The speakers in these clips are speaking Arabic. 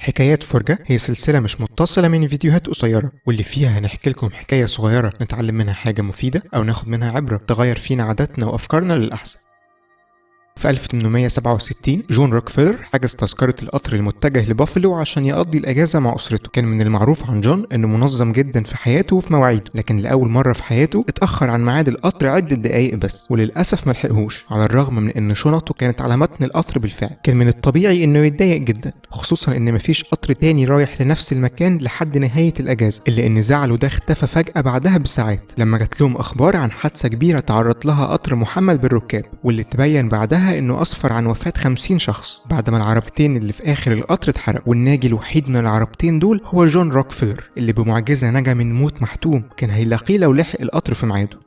حكايات فرجة هي سلسلة مش متصلة من فيديوهات قصيرة، واللي فيها هنحكي لكم حكاية صغيرة نتعلم منها حاجة مفيدة أو ناخد منها عبرة تغير فينا عاداتنا وأفكارنا للأحسن. في 1867 جون روكفيلر حجز تذكرة القطر المتجه لبافلو عشان يقضي الأجازة مع أسرته. كان من المعروف عن جون إنه منظم جدا في حياته وفي مواعيده، لكن لأول مرة في حياته اتأخر عن ميعاد القطر عدة دقايق بس، وللأسف ملحقهوش على الرغم من إن شنطه كانت على متن القطر بالفعل. كان من الطبيعي إنه يتضايق جدا، خصوصا إن مفيش قطر تاني رايح لنفس المكان لحد نهاية الأجازة، إلا إن زعله ده اختفى فجأة بعدها بساعات لما جات لهم أخبار عن حادثة كبيرة تعرض لها قطر محمل بالركاب، واللي تبين بعدها إنه أسفر عن وفاة 50 شخص بعد ما العربتين اللي في آخر القطر اتحرقوا. والناجي الوحيد من العربتين دول هو جون روكفيلر اللي بمعجزة نجا من موت محتوم كان هيلاقيه لو لحق القطر في ميعاده.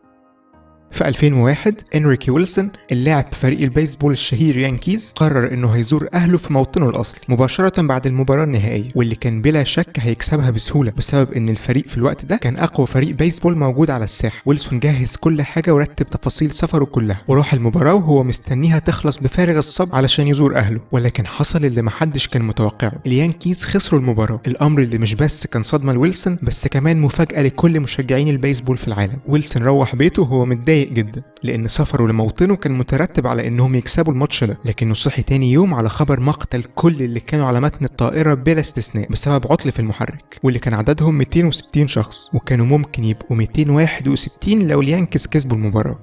في 2001 إنريكي ويلسون اللاعب في فريق البيسبول الشهير يانكيز قرر انه هيزور اهله في موطنه الاصلي مباشرة بعد المباراة النهائية، واللي كان بلا شك هيكسبها بسهولة بسبب ان الفريق في الوقت ده كان اقوى فريق بيسبول موجود على الساحة. ويلسون جهز كل حاجة ورتب تفاصيل سفره كلها وراح المباراة وهو مستنيها تخلص بفارغ الصبر علشان يزور اهله، ولكن حصل اللي محدش كان متوقعه. اليانكيز خسروا المباراة، الامر اللي مش بس كان صدمة لويلسون بس كمان مفاجأة لكل مشجعين البيسبول في العالم. ويلسون روح بيته وهو متضايق جدا لان سفره لموطنه كان مترتب على انهم يكسبوا الماتش ده، لكنه صحي تاني يوم على خبر مقتل كل اللي كانوا على متن الطائرة بلا استثناء بسبب عطل في المحرك، واللي كان عددهم 260 شخص وكانوا ممكن يبقوا 261 لو اليانكيز كسبوا المباراة.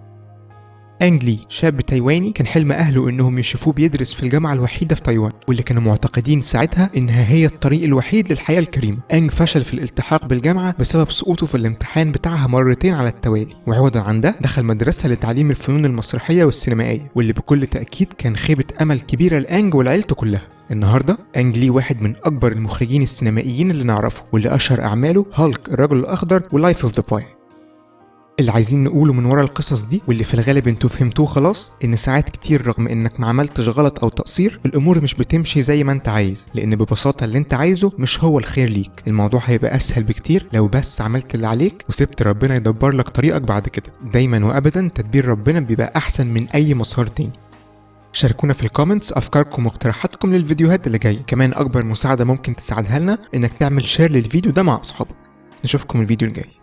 أنج لي شاب تايواني كان حلم أهله إنهم يشوفوه بيدرس في الجامعة الوحيدة في تايوان، واللي كانوا معتقدين ساعتها إنها هي الطريق الوحيد للحياة الكريمة. أنج فشل في الالتحاق بالجامعة بسبب سقوطه في الامتحان بتاعها مرتين على التوالي، وعوضا عن ده دخل مدرسة لتعليم الفنون المسرحية والسينمائية، واللي بكل تأكيد كان خيبة أمل كبيرة لأنج ولعيلته كلها. النهارده أنج لي واحد من أكبر المخرجين السينمائيين اللي نعرفه، واللي أشهر أعماله هالك الرجل الأخضر ولايف اوف ذا باي. اللي عايزين نقوله من ورا القصص دي واللي في الغالب انتوا فهمتوه خلاص، ان ساعات كتير رغم انك ما عملتش غلط او تقصير الامور مش بتمشي زي ما انت عايز، لان ببساطة اللي انت عايزه مش هو الخير ليك. الموضوع هيبقى اسهل بكتير لو بس عملت اللي عليك وسبت ربنا يدبر لك طريقك بعد كده. دايما وابدا تدبير ربنا بيبقى احسن من اي مسار تاني. شاركونا في الكومنتس افكاركم واقتراحاتكم للفيديوهات اللي جايه. كمان اكبر مساعدة ممكن تساعدها لنا انك تعمل شير للفيديو ده مع اصحابك. نشوفكم الفيديو الجاي.